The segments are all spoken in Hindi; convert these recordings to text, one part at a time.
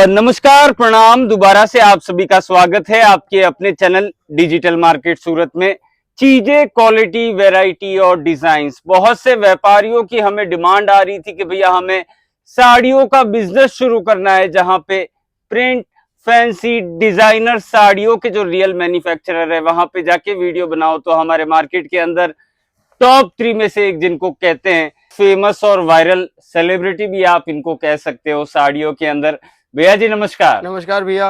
और नमस्कार प्रणाम, दोबारा से आप सभी का स्वागत है आपके अपने चैनल डिजिटल मार्केट सूरत में। चीजें, क्वालिटी, वैरायटी और डिजाइन्स, बहुत से व्यापारियों की हमें डिमांड आ रही थी कि भैया हमें साड़ियों का बिजनेस शुरू करना है, जहां पे प्रिंट, फैंसी, डिजाइनर साड़ियों के जो रियल मैन्युफैक्चरर है वहां पे जाके वीडियो बनाओ। तो हमारे मार्केट के अंदर टॉप 3 में से एक जिनको कहते हैं फेमस और वायरल सेलिब्रिटी भी आप इनको कह सकते हो साड़ियों के अंदर। भैया जी नमस्कार। नमस्कार भैया।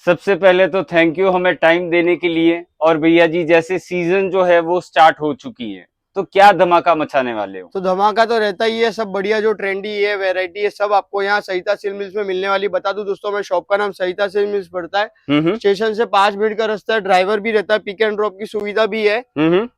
सबसे पहले तो थैंक यू हमें टाइम देने के लिए। और भैया जी जैसे सीजन जो है वो स्टार्ट हो चुकी है, तो क्या धमाका मचाने वाले हो? तो धमाका तो रहता ही है, सब बढ़िया जो ट्रेंडी है, वैरायटी है, सब आपको यहाँ सहिता सिल्क मिल्स में मिलने वाली। बता दूं दोस्तों, मैं शॉप का नाम सहिता सिल्क मिल्स पड़ता है। स्टेशन से 5 मिनट का रास्ता है, ड्राइवर भी रहता है, पिक एंड ड्रॉप की सुविधा भी है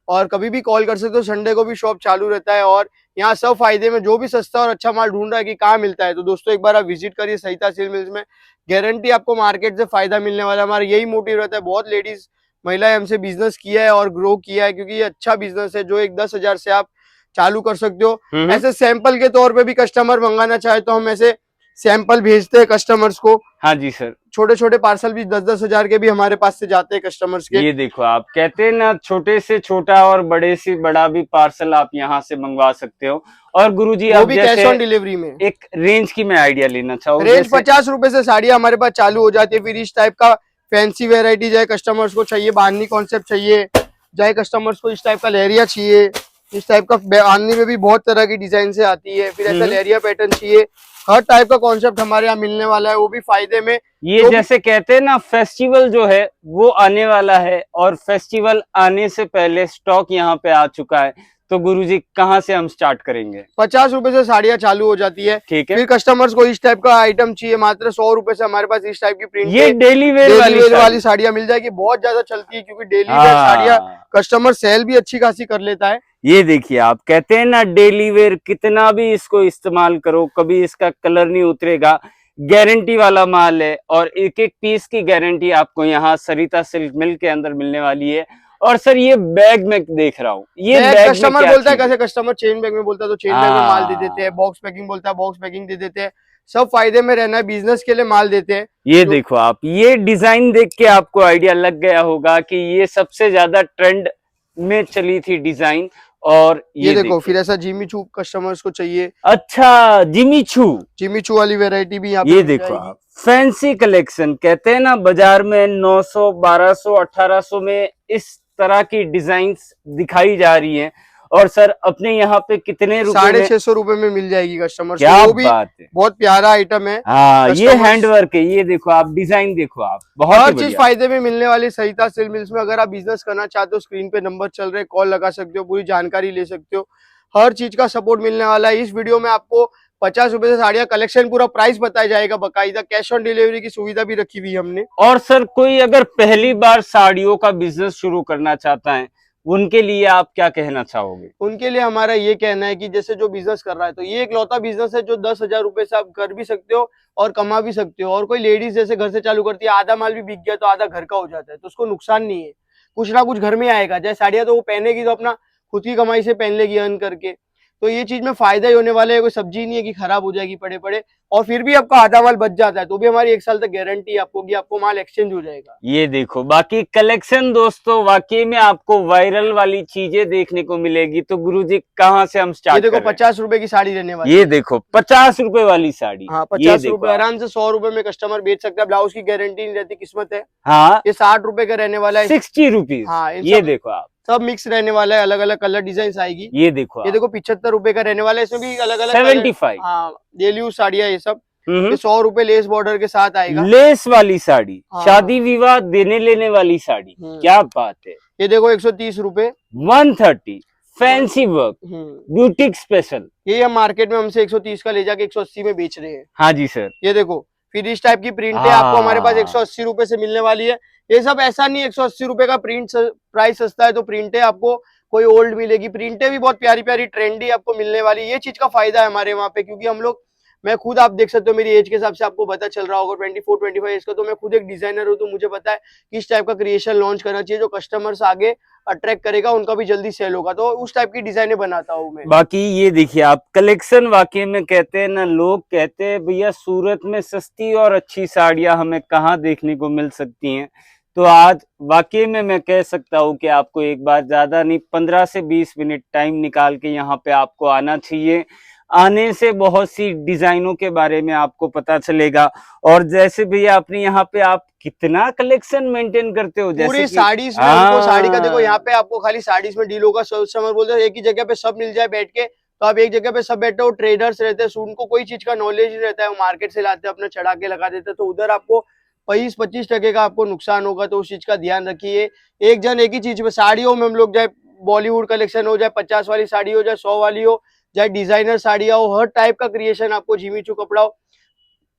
और कभी भी कॉल कर सकते हो। संडे को भी शॉप चालू रहता है और यहाँ सब फायदे में, जो भी सस्ता और अच्छा माल ढूंढ रहा है कि कहाँ मिलता है, तो दोस्तों एक बार आप विजिट करिए सहिता सिल्क मिल्स में। गारंटी आपको मार्केट से फायदा मिलने वाला है। हमारा यही मोटिव रहता है। बहुत लेडीज महिलाएं हमसे बिजनेस किया है और ग्रो किया है, क्योंकि ये अच्छा बिजनेस है जो एक 10,000 से आप चालू कर सकते हो। ऐसे सैंपल के तौर पे भी कस्टमर मंगाना चाहे तो हम ऐसे सैंपल भेजते हैं कस्टमर्स को। हाँ जी सर। छोटे छोटे पार्सल भी 10-10 हजार के भी हमारे पास से जाते हैं कस्टमर्स के। ये देखो, आप कहते हैं ना, छोटे से छोटा और बड़े से बड़ा भी पार्सल आप यहाँ से मंगवा सकते हो। और गुरुजी वो अब भी कैश ऑन डिलीवरी में। एक रेंज की मैं आइडिया लेना चाहूँ। रेंज 50 रुपए से साड़ियाँ हमारे पास चालू हो जाती है। फिर इस टाइप का फैंसी वेरायटी चाहे कस्टमर्स को चाहिए, बांधनी कॉन्सेप्ट चाहिए, चाहे कस्टमर्स को इस टाइप का लहरिया चाहिए, इस टाइप का बांधनी में भी बहुत तरह की डिजाइन से आती है। फिर ऐसा लहरिया पैटर्न चाहिए, हर टाइप का कॉन्सेप्ट हमारे यहाँ मिलने वाला है, वो भी फायदे में। ये तो जैसे कहते हैं ना, फेस्टिवल जो है वो आने वाला है और फेस्टिवल आने से पहले स्टॉक यहाँ पे आ चुका है। तो गुरुजी कहाँ से हम स्टार्ट करेंगे? 50 रुपए से साड़ियाँ चालू हो जाती है। ठीक है। फिर कस्टमर्स को इस टाइप का आइटम चाहिए, मात्र 100 रुपए से हमारे पास इस टाइप की प्रिंट ये डेली वेयर वाली साड़ियाँ मिल जाएगी। बहुत ज्यादा चलती है क्योंकि डेली वेयर साड़ियाँ कस्टमर सेल भी अच्छी खासी कर लेता है। ये देखिए, आप कहते हैं ना डेली वेयर, कितना भी इसको इस्तेमाल करो कभी इसका कलर नहीं उतरेगा। गारंटी वाला माल है और एक एक पीस की गारंटी आपको यहाँ सरिता सिल्क मिल के अंदर मिलने वाली है। और सर ये बैग में देख रहा हूँ, ये बैग कस्टमर बोलता है, कैसे कस्टमर चेन बैग में बोलता है तो चेन बैग में माल दे देते हैं, बॉक्स पैकिंग बोलता है बॉक्स पैकिंग दे देते हैं। सब फायदे में रहना है, बिजनेस के लिए माल देते हैं। ये देखो, आप ये डिजाइन देख के आपको आइडिया लग गया होगा कि ये सबसे ज्यादा ट्रेंड में चली थी डिजाइन। और ये देखो, फिर ऐसा जिमी चू कस्टमर्स को चाहिए। अच्छा, जिमी चू वाली वेरायटी भी यहाँ पे ये देखो आप, फैंसी कलेक्शन। कहते हैं ना बाजार में 900, 1200, 1800 में इस तरह की डिजाइन्स दिखाई जा रही हैं। और सर अपने यहाँ पे कितने रुपए? 650 रुपए में मिल जाएगी कस्टमर। क्या वो भी बात है, बहुत प्यारा आइटम है। हाँ, ये हैंडवर्क है। ये देखो आप, डिजाइन देखो आप, बहुत हर चीज फायदे में मिलने वाली सहिता सिल्क मिल्स में। अगर आप बिजनेस करना चाहते हो, स्क्रीन पे नंबर चल रहे, कॉल लगा सकते हो, पूरी जानकारी ले सकते हो। हर चीज का सपोर्ट मिलने वाला है। इस वीडियो में आपको 50 रुपए से साड़ियाँ कलेक्शन पूरा प्राइस बताया जाएगा, बकायदा कैश ऑन डिलीवरी की सुविधा भी रखी हुई हमने। और सर कोई अगर पहली बार साड़ियों का बिजनेस शुरू करना चाहता है, उनके लिए आप क्या कहना चाहोगे? उनके लिए हमारा ये कहना है कि जैसे जो बिजनेस कर रहा है, तो ये एक लौता बिजनेस है जो 10,000 रुपए से आप कर भी सकते हो और कमा भी सकते हो। और कोई लेडीज जैसे घर से चालू करती है, आधा माल भी बिक गया तो आधा घर का हो जाता है, तो उसको नुकसान नहीं है, कुछ ना कुछ घर में आएगा। जैसे साड़ियाँ तो वो पहनेगी तो अपना खुद की कमाई से पहन लेगी अर्न करके, तो ये चीज में फायदा ही होने वाला है। कोई सब्जी नहीं है कि खराब हो जाएगी पड़े पड़े, और फिर भी आपका आधा माल बच जाता है तो भी हमारी 1 साल तक गारंटी आपको कि आपको माल एक्सचेंज हो जाएगा। ये देखो बाकी कलेक्शन दोस्तों, वाकई में आपको वायरल वाली चीजें देखने को मिलेगी। तो गुरुजी कहाँ से हम स्टार्ट? ये देखो 50 रुपए की साड़ी रहने वाली। ये देखो 50 रुपए वाली साड़ी। हाँ, 50 रुपए आराम से 100 रुपए में कस्टमर बेच सकता है। ब्लाउज की गारंटी नहीं रहती, किस्मत है। हाँ, ये 60 रुपए का रहने वाला है, 60 रुपीज। हाँ, ये देखो आप, सब मिक्स रहने वाला है, अलग अलग कलर डिजाइन आएगी। ये देखो, ये देखो 75 रुपए का रहने वाला है, इसमें भी अलग अलग 75। हाँ, डेली यूज साड़ियाँ ये सब। ये 100 रुपए लेस बॉर्डर के साथ आएगा। लेस वाली साड़ी, हाँ। शादी विवाह देने लेने वाली साड़ी, क्या बात है। ये देखो 130 रुपए, 130 फैंसी वर्क, ब्यूटिक स्पेशल। ये हम मार्केट में हमसे 130 का ले जाके 180 में बेच रहे हैं। हाँ जी सर। ये देखो, फिर इस टाइप की प्रिंट है आपको हमारे पास 180 रुपए से मिलने वाली है। ये सब ऐसा नहीं 180 रुपए का प्रिंट प्राइस सस्ता है तो प्रिंटे आपको कोई ओल्ड मिलेगी। प्रिंटे भी बहुत प्यारी प्यारी ट्रेंडी आपको मिलने वाली। ये चीज का फायदा है हमारे वहाँ पे, क्योंकि हम लोग मैं खुद, आप देख सकते हो मेरी एज के हिसाब से आपको पता चल रहा होगा 24-25 एज का, तो मैं खुद एक डिजाइनर हूँ, तो मुझे पता है किस टाइप का क्रिएशन लॉन्च करना चाहिए जो कस्टमर्स आगे अट्रैक्ट करेगा, उनका भी जल्दी सेल होगा, तो उस टाइप की डिजाइनें बनाता हूँ मैं। बाकी ये देखिए आप कलेक्शन, वाकई में कहते हैं ना, लोग कहते हैं भैया सूरत में सस्ती और अच्छी साड़ियां हमें कहाँ देखने को मिल सकती हैं, तो आज वाकई में मैं कह सकता हूँ कि आपको एक बार ज्यादा नहीं 15 से 20 मिनट टाइम निकाल के यहाँ पे आपको आना चाहिए। आने से बहुत सी डिजाइनों के बारे में आपको पता चलेगा। और जैसे भैया अपने यहाँ पे आप कितना कलेक्शन मेंटेन करते हो, जैसे पूरी साड़ीज में उनको साड़ी का देखो, यहाँ पे आपको खाली साड़ीज में डील होगा। समर बोलते हैं एक ही जगह पे सब मिल जाए बैठ के, तो आप एक जगह पे सब बैठे हो, ट्रेडर्स रहते हैं, उनको कोई चीज का नॉलेज नहीं रहता है, वो मार्केट से लाते हैं अपने चढ़ा के लगा देते हैं, तो उधर आपको 20-25% का आपको नुकसान होगा, तो उस चीज का ध्यान रखिए। एक जन एक ही चीज में, साड़ियों में हम लोग चाहे बॉलीवुड कलेक्शन हो, चाहे 50 वाली साड़ी हो, चाहे 100 वाली हो, चाहे डिजाइनर साड़ियाँ हो, हर टाइप का क्रिएशन आपको, जिमी चू कपड़ा हो,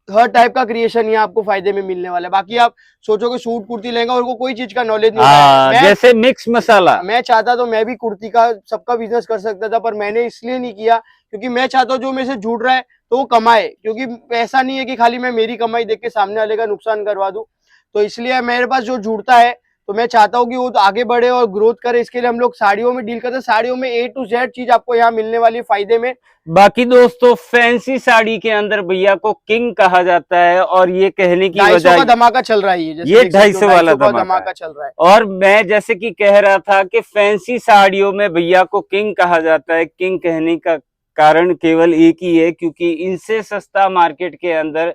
हर टाइप का क्रिएशन यहाँ आपको फायदे में मिलने वाला है। बाकी आप सोचोगे सूट कुर्ती लेंगे और उनको कोई चीज का नॉलेज नहीं होता है, जैसे मिक्स मसाला, मैं चाहता तो मैं भी कुर्ती का सबका बिजनेस कर सकता था, पर मैंने इसलिए नहीं किया क्योंकि मैं चाहता हूँ जो मेरे से जुड़ रहा है तो वो कमाए, क्योंकि ऐसा नहीं है कि खाली मैं मेरी कमाई देख के सामने वाले का नुकसान करवा दूं। तो इसलिए मेरे पास जो जुड़ता है तो मैं चाहता हूँ कि वो तो आगे बढ़े और ग्रोथ करे। इसके लिए हम लोग साड़ियों में डील करते हैं, साड़ियों में A to Z चीज आपको यहाँ मिलने वाली फायदे में। बाकी दोस्तों फैंसी साड़ी के अंदर भैया को किंग कहा जाता है, और ये कहने की 250 वजह का धमाका चल रहा है, ये 250 वाला धमाका चल रहा है। और मैं जैसे कि कह रहा था कि फैंसी साड़ियों में भैया को किंग कहा जाता है। किंग कहने का कारण केवल एक ही है, क्योंकि इनसे सस्ता मार्केट के अंदर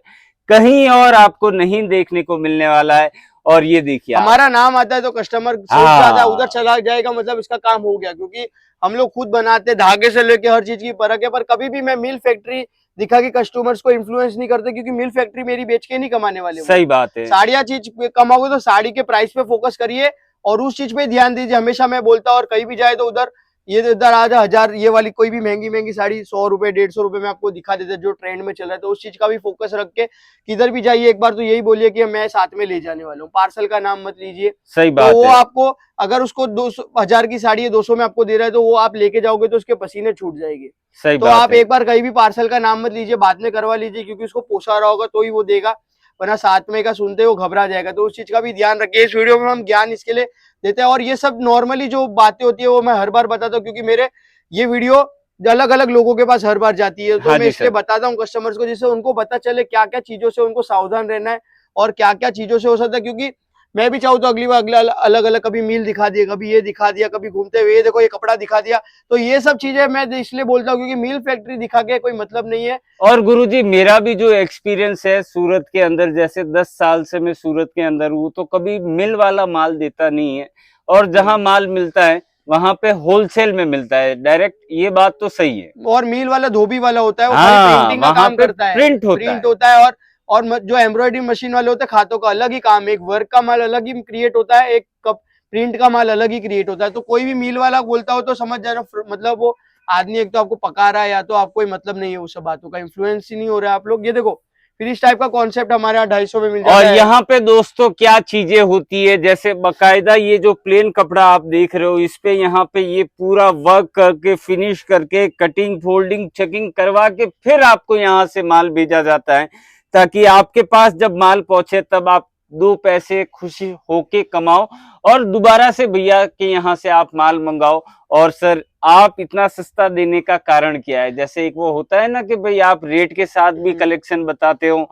कहीं और आपको नहीं देखने को मिलने वाला है। और ये देखिए हमारा नाम आता है तो कस्टमर सोच जाता है उधर चला जाएगा, मतलब इसका काम हो गया, क्योंकि हम लोग खुद बनाते हैं, धागे से लेके हर चीज की परख है। पर कभी भी मैं मिल फैक्ट्री दिखा के कस्टमर्स को इन्फ्लुएंस नहीं करते, क्योंकि मिल फैक्ट्री मेरी बेच के नहीं कमाने वाले। सही बात है, साड़ियाँ चीज कमाओगे तो साड़ी के प्राइस पे फोकस करिए और उस चीज पे ध्यान दीजिए, हमेशा मैं बोलता हूँ। और कहीं भी जाए तो उधर ये इधर आज 1000 ये वाली कोई भी महंगी साड़ी 100 रुपए 150 रुपए में आपको दिखा देते जो ट्रेंड में चल रहा है, तो उस चीज का भी फोकस रख के किधर भी जाइए एक बार तो यही बोलिए कि मैं साथ में ले जाने वाला हूँ, पार्सल का नाम मत लीजिए। सही बात तो वो है। आपको अगर उसको 200,000 की साड़ी है 200 में आपको दे रहा है, तो वो आप लेके जाओगे तो उसके पसीने छूट जाएंगे। सही तो बात आप है। एक बार कहीं भी पार्सल का नाम मत लीजिए, बाद में करवा लीजिए, क्योंकि उसको पोसा रहा होगा तो ही वो देगा, वरना साथ में का सुनते वो घबरा जाएगा। तो उस चीज का भी ध्यान रखिए। इस वीडियो में हम ज्ञान इसके लिए देते हैं, और ये सब नॉर्मली जो बातें होती है वो मैं हर बार बताता हूँ, क्योंकि मेरे ये वीडियो अलग अलग लोगों के पास हर बार जाती है, तो हाँ मैं जी इसलिए सर। बताता हूँ कस्टमर्स को, जिससे उनको पता चले क्या क्या चीजों से उनको सावधान रहना है और क्या क्या चीजों से हो सकता है। क्योंकि मैं भी चाहूँ तो अगली बार अगला अलग अलग कभी मील दिखा दिया, कभी ये दिखा दिया, कभी घूमते हुए ये देखो ये कपड़ा दिखा दिया, तो ये सब चीजें मैं इसलिए बोलता हूँ क्योंकि मील फैक्ट्री दिखा के कोई मतलब नहीं है। और गुरुजी मेरा भी जो एक्सपीरियंस है सूरत के अंदर, जैसे 10 साल से मैं सूरत के अंदर हूँ, तो कभी मिल वाला माल देता नहीं है, और जहाँ माल मिलता है वहां पे होलसेल में मिलता है डायरेक्ट, ये बात तो सही है। और मील वाला धोबी वाला होता है, वो खाली प्रिंटिंग का काम करता है, प्रिंट होता है। और जो एम्ब्रॉयडरी मशीन वाले होते हैं खातों का अलग ही काम है, एक वर्क का माल अलग ही क्रिएट होता है, एक प्रिंट का माल अलग ही क्रिएट होता है। तो कोई भी मील वाला बोलता हो तो समझ जाना, मतलब वो आदमी एक तो आपको पका रहा है या तो आपको मतलब नहीं है, वो सब बातों का इन्फ्लुएंस ही नहीं हो रहा है आप लोग। ये देखो फिर इस टाइप का कॉन्सेप्ट हमारे यहाँ 250 में मिल जाता और है। यहाँ पे दोस्तों क्या चीजें होती है, जैसे बकायदा ये जो प्लेन कपड़ा आप देख रहे हो, इस पे यहाँ पे ये पूरा वर्क करके फिनिश करके कटिंग फोल्डिंग चेकिंग करवा के फिर आपको यहाँ से माल भेजा जाता है, ताकि आपके पास जब माल पहुंचे तब आप 2 पैसे खुशी होके कमाओ और दोबारा से भैया के यहाँ से आप माल मंगाओ। और सर आप इतना सस्ता देने का कारण क्या है? जैसे एक वो होता है ना कि भाई आप रेट के साथ भी कलेक्शन बताते हो,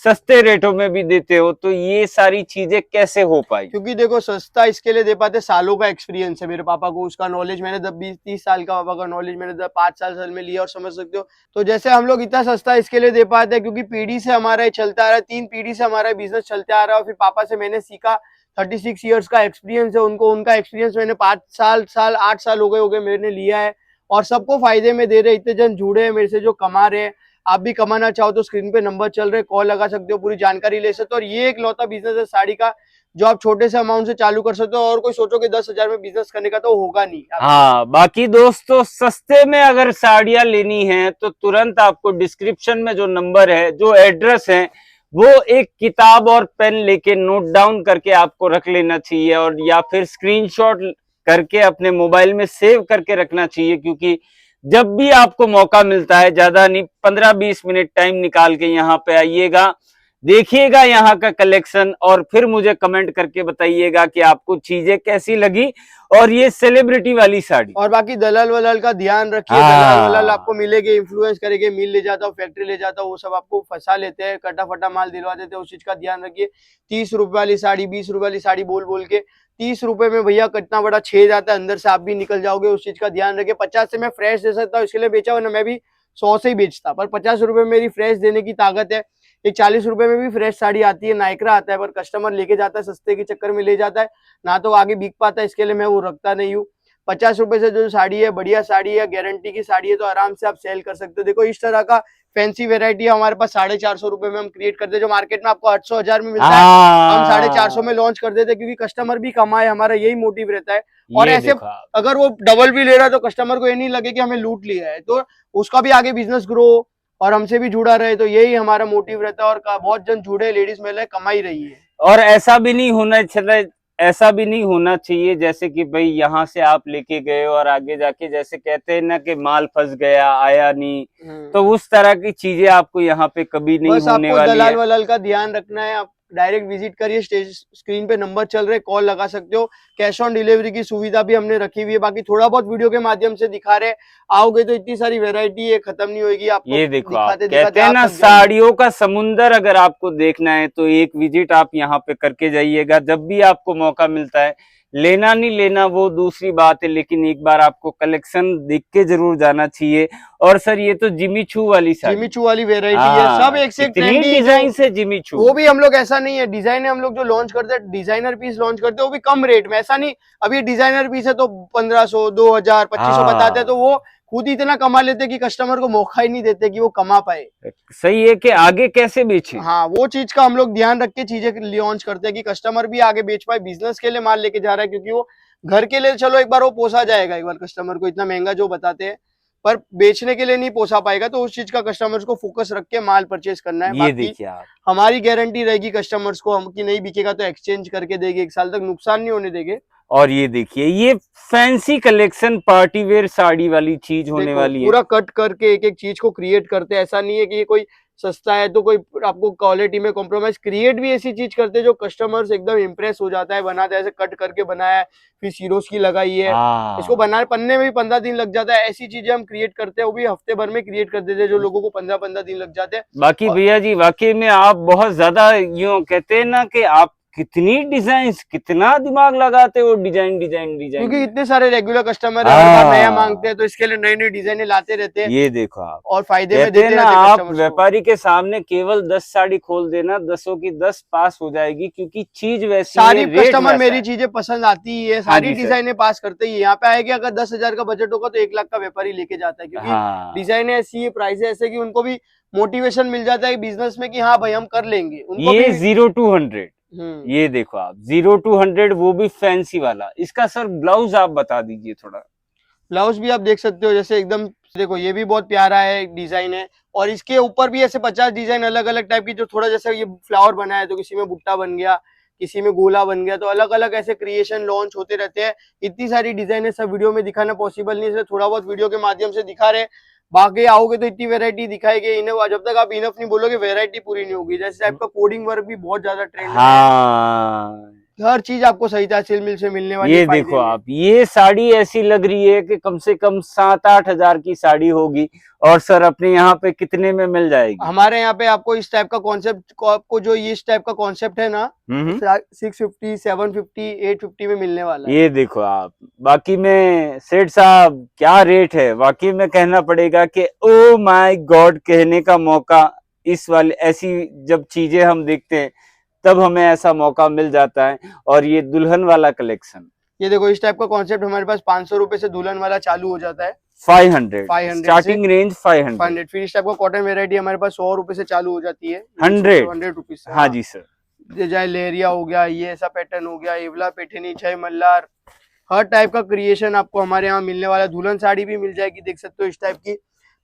सस्ते रेटों में भी देते हो, तो ये सारी चीजें कैसे हो पाई? क्योंकि देखो सस्ता इसके लिए दे पाते, सालों का एक्सपीरियंस है मेरे पापा को, उसका नॉलेज मैंने 20-30 साल का पापा का नॉलेज मैंने 5 साल में लिया, और समझ सकते हो। तो जैसे हम लोग इतना सस्ता इसके लिए दे पाते हैं क्योंकि पीढ़ी से हमारा चलता आ रहा है, 3 पीढ़ी से हमारा बिजनेस चलता आ रहा है। और फिर पापा से मैंने सीखा, 36 ईयर्स का एक्सपीरियंस है उनको, उनका एक्सपीरियंस मैंने 5 साल 8 साल हो गए मैंने लिया है, और सबको फायदे में दे रहे। इतने जन जुड़े हैं मेरे से जो कमा रहे हैं। आप भी कमाना चाहो तो स्क्रीन पे नंबर चल रहे, कॉल लगा सकते हो, पूरी जानकारी ले सकते हो। और ये एक लौता बिजनेस है साड़ी का जो आप छोटे से अमाउंट से चालू कर सकते हो, और कोई सोचो कि 10,000 में बिजनेस करने का तो होगा नहीं। हाँ, बाकी दोस्तों सस्ते में अगर साड़ियां लेनी है तो तुरंत आपको डिस्क्रिप्शन में जो नंबर है, जो एड्रेस है, वो एक किताब और पेन लेके नोट डाउन करके आपको रख लेना चाहिए, और या फिर स्क्रीनशॉट करके अपने मोबाइल में सेव करके रखना चाहिए, क्योंकि जब भी आपको मौका मिलता है, ज्यादा नहीं 15-20 मिनट टाइम निकाल के यहाँ पे आइएगा, देखिएगा यहाँ का कलेक्शन और फिर मुझे कमेंट करके बताइएगा कि आपको चीजें कैसी लगी। और ये सेलिब्रिटी वाली साड़ी, और बाकी दलाल वलाल का ध्यान रखिए। हाँ। दलाल वलाल आपको मिलेंगे, इन्फ्लुएंस करेंगे, मिल ले जाता हो, फैक्ट्री ले जाता हो, वो सब आपको फंसा लेते हैं, कटा फटा माल दिलवा देते हैं। उस चीज का ध्यान रखिए। 30 रुपए वाली साड़ी, 20 रुपए वाली साड़ी बोल बोल के 30 रुपए में भैया कितना बड़ा छेद आता है, अंदर से आप भी निकल जाओगे। उस चीज का ध्यान रखिए। 50 से मैं फ्रेश दे सकता हूँ, इसके लिए बेचा, वरना मैं भी 100 से ही बेचता, पर 50 रुपए में मेरी फ्रेश देने की ताकत है। एक 40 रुपए में भी फ्रेश साड़ी आती है, नायकरा आता है, पर कस्टमर लेके जाता है, सस्ते के चक्कर में ले जाता है, ना तो आगे बिक पाता है, इसके लिए मैं वो रखता नहीं हूँ। 50 रुपए से जो साड़ी है, बढ़िया साड़ी है, गारंटी की साड़ी है, तो आराम से आप सेल कर सकते हो। देखो इस तरह का फैंसी वेरायटी हमारे पास 450 रुपए में हम क्रिएट करते हैं, जो मार्केट में आपको 800-1000 में मिलता है, हम 450 में लॉन्च कर देते हैं, क्योंकि कस्टमर भी कमाए, हमारा यही मोटिव रहता है। और ऐसे अगर वो डबल भी ले रहा है तो कस्टमर को ये नहीं लगे कि हमें लूट लिया है, तो उसका भी आगे बिजनेस ग्रो और हमसे भी जुड़ा रहे, तो यही हमारा मोटिव रहता है। और बहुत जन जुड़े, लेडीज महिलाएं कमाई रही है। और ऐसा भी नहीं होना चाहिए जैसे कि भाई यहाँ से आप लेके गए और आगे जाके जैसे कहते हैं ना कि माल फंस गया, आया नहीं, तो उस तरह की चीजें आपको यहाँ पे कभी नहीं होने वाली है। दलाल वलाल का ध्यान रखना है। आप डायरेक्ट विजिट करिए, स्क्रीन पे नंबर चल रहे, कॉल लगा सकते हो। कैश ऑन डिलीवरी की सुविधा भी हमने रखी हुई है। बाकी थोड़ा बहुत वीडियो के माध्यम से दिखा रहे, आओगे तो इतनी सारी वैरायटी है, खत्म नहीं होगी। आपको ये देखो, कहते हैं ना साड़ियों का समुंदर, अगर आपको देखना है तो एक विजिट आप यहाँ पे करके जाइएगा। जब भी आपको मौका मिलता है, लेना नहीं लेना वो दूसरी बात है, लेकिन एक बार आपको कलेक्शन देख के जरूर जाना चाहिए। और सर ये तो जिमी चू वाली साड़ी, जिमी चू वाली वेरायटी है, सब एक से एक ट्रेंडी डिजाइन से जिमी चू। वो भी हम लोग ऐसा नहीं है, डिजाइन है हम लोग जो लॉन्च करते हैं, डिजाइनर पीस लॉन्च करते हैं, वो भी कम रेट में। ऐसा नहीं अभी डिजाइनर पीस है तो 1500, 2000, 2500 बताते हैं, तो वो खुद इतना कमा लेते कि कस्टमर को मौका ही नहीं देते कि वो कमा पाए। सही है कि आगे कैसे बेचे। हाँ, वो चीज का हम लोग ध्यान रख के चीजें लॉन्च करते हैं कि कस्टमर भी आगे बेच पाए। बिजनेस के लिए माल लेके जा रहा है, क्योंकि वो घर के लिए चलो एक बार वो पोसा जाएगा, एक बार कस्टमर को इतना महंगा जो बताते हैं, पर बेचने के लिए नहीं पोसा पाएगा। तो उस चीज का कस्टमर्स को फोकस रख के माल परचेज करना है। ये देखिए आप, हमारी गारंटी रहेगी कस्टमर्स को, हम की नहीं बिकेगा तो एक्सचेंज करके देंगे, 1 साल तक नुकसान नहीं होने देंगे। और ये देखिए, ये fancy collection party wear sari वाली चीज होने वाली है। पूरा कट करके एक एक चीज को क्रिएट करते हैं। ऐसा नहीं है कि ये कोई सस्ता है तो कोई आपको क्वालिटी में कॉम्प्रोमाइज, क्रिएट भी ऐसी चीज करते हैं जो कस्टमर्स एकदम इम्प्रेस हो जाता है। बनाते ऐसे कट करके बनाया है, फिर सीरोस की लगाई है, इसको बनाए पन्ने में भी 15 दिन लग जाता है। ऐसी चीजें हम क्रिएट करते हैं, वो भी हफ्ते भर में क्रिएट कर देते हैं, जो लोगों को 15-15 दिन लग जाते हैं। बाकी भैया जी वाकई में आप बहुत ज्यादा यूं कहते हैं ना कि आप कितनी डिजाइन, कितना दिमाग लगाते हो डिजाइन, क्योंकि इतने सारे रेगुलर कस्टमर है, नया मांगते हैं, तो इसके लिए नई नई डिजाइने लाते रहते हैं। ये देखो आप, और फायदे में देते ना आप व्यापारी के सामने केवल 10 साड़ी खोल देना, 10 की 10 पास हो जाएगी, क्योंकि चीज वैसी सारी कस्टमर मेरी चीजें पसंद आती है, सारी डिजाइने पास करते ही। यहाँ पे आएगी, अगर 10,000 का बजट होगा तो 1 लाख का व्यापारी लेके जाता है, क्योंकि डिजाइन ऐसी है, प्राइस ऐसे कि उनको भी मोटिवेशन मिल जाता है बिजनेस में कि हाँ भाई हम कर लेंगे। उनको ये 0 to 100, ये देखो आप 0 to 100, वो भी फैंसी वाला। इसका सर ब्लाउज आप बता दीजिए थोड़ा। ब्लाउज भी आप देख सकते हो, जैसे एकदम देखो ये भी बहुत प्यारा है, डिजाइन है, और इसके ऊपर भी ऐसे 50 डिजाइन अलग अलग टाइप की, जो थोड़ा जैसे ये फ्लावर बना है तो किसी में बुट्टा बन गया, किसी में गोला बन गया, तो अलग अलग ऐसे क्रिएशन लॉन्च होते रहते हैं। इतनी सारी डिजाइन है, सब वीडियो में दिखाना पॉसिबल नहीं है, थोड़ा बहुत वीडियो के माध्यम से दिखा रहे। बाकी आओगे तो इतनी वैरायटी दिखाएगी, इनफ जब तक आप इनफ नहीं बोलोगे वैरायटी पूरी नहीं होगी। जैसे टाइप का कोडिंग वर्क भी बहुत ज्यादा ट्रेंड है, हर चीज आपको सहिता सिल मिल से मिलने वाली। ये देखो आप, ये साड़ी ऐसी लग रही है कि कम से कम 7-8 हजार की साड़ी होगी। और सर अपने यहाँ पे कितने में मिल जाएगी? हमारे यहाँ पे आपको इस टाइप का कॉन्सेप्ट, आपको जो इस टाइप का कॉन्सेप्ट है ना, 650, 750, 850 में मिलने वाला है। ये देखो आप, बाकी में सेठ साहब क्या रेट है, वाकई में कहना पड़ेगा कि ओ माय गॉड कहने का मौका। इस वाले ऐसी जब चीजें हम देखते हैं तब हमें ऐसा मौका मिल जाता है। और ये दुल्हन वाला कलेक्शन, ये देखो इस टाइप का कॉन्सेप्ट हमारे पास 500 रुपए से दुल्हन वाला चालू हो जाता है। 500 स्टार्टिंग रेंज 500। फिर इस टाइप का कॉटन वेरायटी हमारे पास 100 रुपए से चालू हो जाती है। 100 रुपीज। हाँ जी सर। जय लेरिया हो गया, ये ऐसा पैटर्न हो गया, एवला पैठनी, जय मल्लार, हर टाइप का क्रिएशन आपको हमारे यहाँ मिलने वाला है। दुल्हन साड़ी भी मिल जाएगी, देख सकते हो इस टाइप की,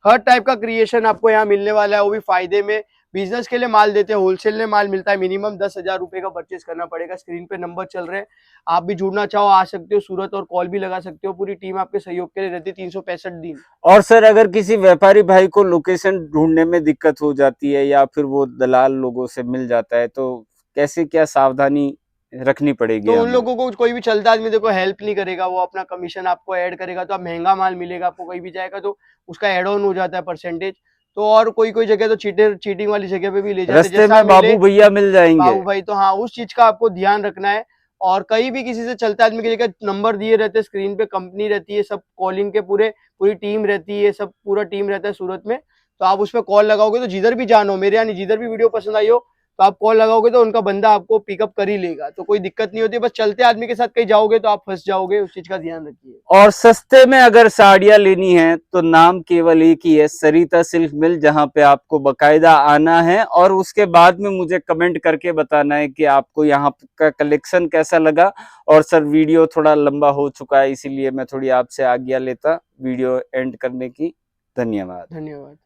हर टाइप का क्रिएशन आपको यहाँ मिलने वाला है, वो भी फायदे में। बिजनेस के लिए माल देते हैं, होलसेल में माल मिलता है। मिनिमम 10,000 रुपए का परचेज करना पड़ेगा। स्क्रीन पे नंबर चल रहे हैं, आप भी जुड़ना चाहो आ सकते हो सूरत, और कॉल भी लगा सकते हो। पूरी टीम आपके सहयोग के लिए रहती है 365 दिन। और सर अगर किसी व्यापारी भाई को लोकेशन ढूंढने में दिक्कत हो जाती है या फिर वो दलाल लोगों से मिल जाता है, तो कैसे क्या सावधानी रखनी पड़ेगी तो उन हमें? लोगों को कोई भी चलता आदमी देखो हेल्प नहीं करेगा, वो अपना कमीशन आपको ऐड करेगा, तो आप महंगा माल मिलेगा आपको। कहीं भी जाएगा तो उसका एड ऑन हो जाता है परसेंटेज। तो और कोई जगह तो चीटिंग वाली जगह पे भी ले जाते हैं। रास्ते जैसा में बाबू भैया मिल जाएंगे। बाबू भाई, तो हाँ उस चीज का आपको ध्यान रखना है। और कहीं भी किसी से चलता आदमी की जगह नंबर दिए रहते हैं, स्क्रीन पे कंपनी रहती है, सब कॉलिंग के पूरी टीम रहती है, सब पूरा टीम रहता है सूरत में। तो आप उस पर कॉल लगाओगे तो जिधर भी जानो, मेरे यानी जिधर भी वीडियो पसंद आई हो, तो आप कॉल लगाओगे तो उनका बंदा आपको पिकअप कर ही लेगा। तो कोई दिक्कत नहीं होती। बस चलते आदमी के साथ कहीं जाओगे तो आप फंस जाओगे, उस चीज का ध्यान रखिए। और सस्ते में अगर साड़ियां लेनी है तो नाम केवल एक ही है, सरिता सिल्क मिल, जहां पे आपको बकायदा आना है और उसके बाद में मुझे कमेंट करके बताना है कि आपको यहाँ का कलेक्शन कैसा लगा। और सर वीडियो थोड़ा लंबा हो चुका है, इसीलिए मैं थोड़ी आपसे आज्ञा लेता वीडियो एंड करने की। धन्यवाद। धन्यवाद।